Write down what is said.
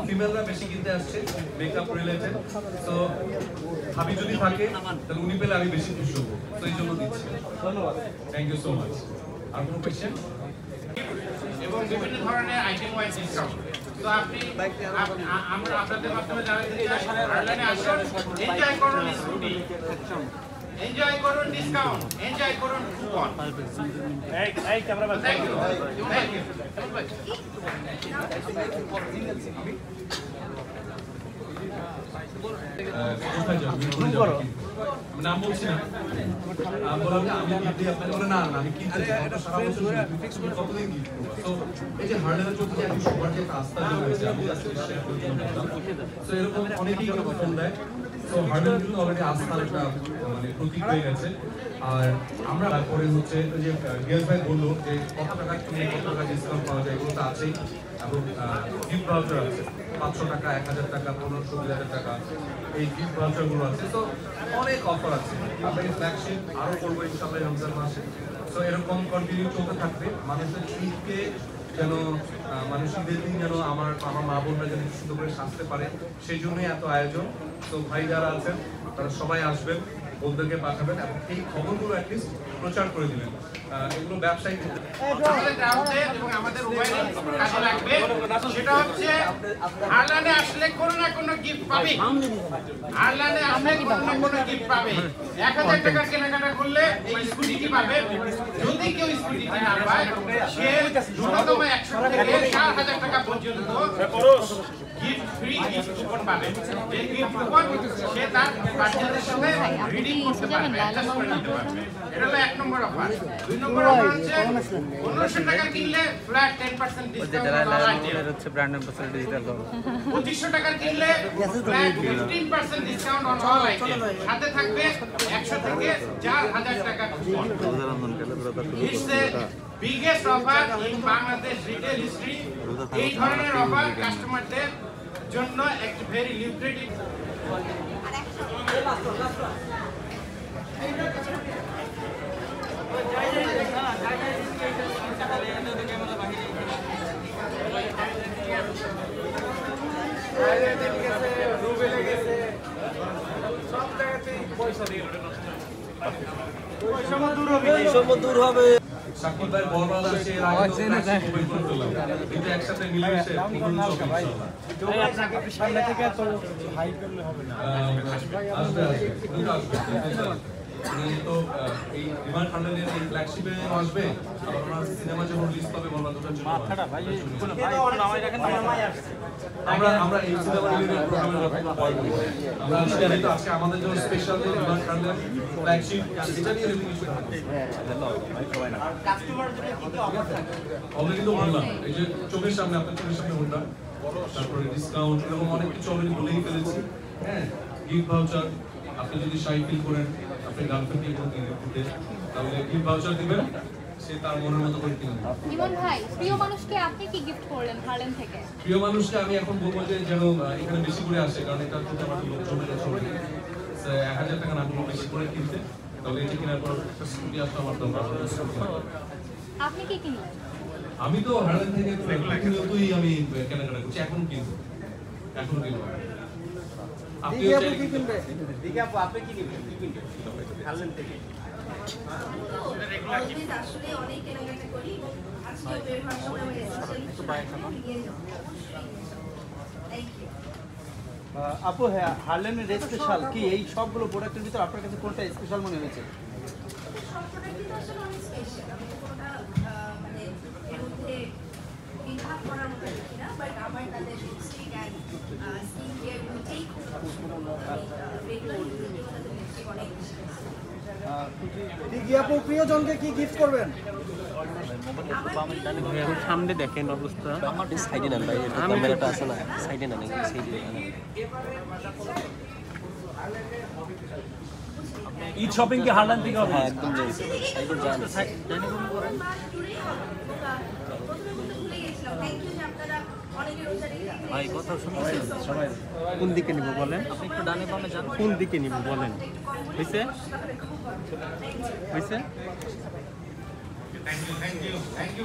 ফিমেলরা বেশি কিনতে আসছে মেকআপ রিলেটেড, তো ভাবি যদি থাকে তাহলে উনি পেলে আমি বেশি খুশি হবো, তো এই জন্য দিচ্ছি। ধন্যবাদ, থ্যাংক ইউ সো মাচ। আর কোনো কোয়েশ্চেন? এবং বিভিন্ন ধরনের আইটেম ওয়াইজ ডিসকাউন্ট। তো আপনি আমরা আপনাদের মাধ্যমে জানাতে চাই হারল্যান্ডে আসুন, এনজয় করুন স্কুটি, এনজয় করুন ডিসকাউন্ট, এনজয় করুন কুপন। এই cameraman, thank you thank you. নাম বলছি না, বললাম যে আমি আপনি আপনাকে বলে না আমি কিনতে কতদিন কি তো এই যে হার্ডওয়্যার চলতে যে এখন সবার যে রাস্তা রয়েছে আমি তো এরকম অনেকেই কিন্তু ফোন দেয়, তো হার্ডওয়্যার কিন্তু অলরেডি আস্থার একটা মানে প্রতীক হয়ে গেছে। আর আমরা তারপরে হচ্ছে যে গিয়াস ভাই বললো যে কত টাকা কিনে কত টাকা ডিসকাউন্ট পাওয়া যায়, এগুলো তো আছেই, এবং গিফট ভাউচার আছে 500 টাকা, 1000 টাকা, 15,000 টাকা, এই গিফট ভাউচারগুলো আছে। তো অনেক অফার আছে, আপনাকে ফ্ল্যাগশিপ আরও করবো ইনশাআল্লাহ রমজান মাসে। তো এরকম কন্টিনিউ চলতে থাকবে, মানুষের ঈদকে যেন মানুষ ঈদের দিন যেন আমার মা বোনরা যেন সুন্দর করে সাজতে পারে, সেই জন্যই এত আয়োজন। তো ভাই যারা আছেন তারা সবাই আসবেন, বন্ধুদেরকে পাঠাবেন এবং এই খবরগুলো অ্যাটলিস্ট প্রচার করে দিবেন। এগুলো ব্যবসায়ী আমাদের উভয় কাজে লাগবে, সেটা হচ্ছে হারল্যান্ডে আসলে কোনো না কোনো গিফট পাবে, হারল্যান্ডে আসলে কোনো না কোনো গিফট পাবে। 1000 টাকার কেনাকাটা করলে এই স্কুটিটি পাবে, যদি কেউ স্কুটিটি না পায় সে ন্যূনতম 100 থেকে 4000 টাকা পর্যন্ত গিফট ফ্রি গিফট কুপন পাবে। এই গিফট কুপন সে তার পার্টনারের সাথে রিডিং করতে পারবে, অ্যাডজাস্ট করে নিতে পারবে। এটা হলো 1 নম্বর অফার। 2 নম্বর অফার হচ্ছে 1500 টাকা কিনলে ফ্ল্যাট 10% ডিসকাউন্ট হচ্ছে ব্র্যান্ড অ্যাম্বাসেডর ডিজিটাল পাবো। 2500 টাকা কিনলে flat 15% discount on all item, সাথে থাকবে 100 থেকে 4000 টাকা coupon. It's the biggest offer in Bangladesh retail history. এই ধরনের অফার কাস্টমারদের জন্য একটা ভেরি লিউক্রেটিভ। দূর হবে। শাকিব ভাই বলবাল আসে কিন্তু একসাথে মিলেমিশে সামনে থেকে তো হাই করলে হবে না। আসবে তো এই বিমান খান্ডানের এই ফ্ল্যাগশিপে আসবে, আবার ওনার সিনেমা যখন রিলিজ পাবে বলবাল দুটার জন্য মাথাটা ভাই নামাই রাখেন, আমরা এই সিনেমা রিলিজের প্রোগ্রামের কথা বলবো। আমরা তো আজকে আমাদের জন্য স্পেশাল যে বিমান খান্ডান ফ্ল্যাগশিপ এটা নিয়ে রিভিউ করতে কাস্টমার জন্য কি অফার থাকে অলরেডি তো বললাম, এই যে চোখের সামনে আপনার চোখের সামনে বললাম, তারপরে ডিসকাউন্ট এরকম অনেক কিছু অলরেডি বলেই ফেলেছি। হ্যাঁ, গিফট ভাউচার, আপনি যদি শাই ফিল করেন আপনি গার্লফ্রেন্ডকে কোনো দিতে, তাহলে গিফট ভাউচার দিবেন, সে তার মনের মতো করে কিনবে। ইমন ভাই, প্রিয় মানুষকে আপনি কি গিফট করলেন হারল্যান্ড থেকে? প্রিয় মানুষকে আমি এখন বলবো যে যেন এখানে বেশি করে আসে, কারণ এটা তো আমার লোকজনের কাছে 1000 টাকা না বলবো বেশি করে কিনতে, তাহলে এটা কেনার পর স্কুটি আসলে আমার দরকার। আপনি কি কিনলেন? আমি তো হারল্যান্ড থেকে তুই আমি কেনাকাটা করছি, এখন কিনবো, এখন কিনবো। আপনি কি কিনবেন? দিকে আপনি কি কিনবেন? হারল্যান্ড থেকে আসলে অনেক কেনাকাটা করি, আজকে বের হওয়ার সময় আমি আপু হ্যাঁ, হারল্যান্ডের স্পেশাল কি এই সবগুলো প্রোডাক্টের ভিতর আপনার কাছে কোনটা স্পেশাল মনে হয়েছে? সব প্রোডাক্টই তো আসলে অনেক স্পেশাল, আমি কোনটা মানে এর মধ্যে বিভাগ করার মতো দেখি না, বাট আমার তাদের লিপস্টিক অ্যান্ড স্কিন কেয়ার দুটেই খুব রেগুলার ইউজের জন্য তাদের লিপস্টিক অনেক বেশি। দিঘি আপু প্রিয়জনকে কি গিফট করবেন? সামনে দেখেন অবস্থা। সাইডে নেন ভাই, ক্যামেরাটা আছে না, সাইডে নেন, সাইডে নেন। ঈদ শপিং কি হারলান থেকে হবে? হ্যাঁ একদম সাইডে যান। ভাই কথা শুনছেন সবাই? কোন দিকে নিব বলেন? আপনি একটু ডানে বামে যান। কোন দিকে নিব বলেন? হইছে? হইছে? Thank you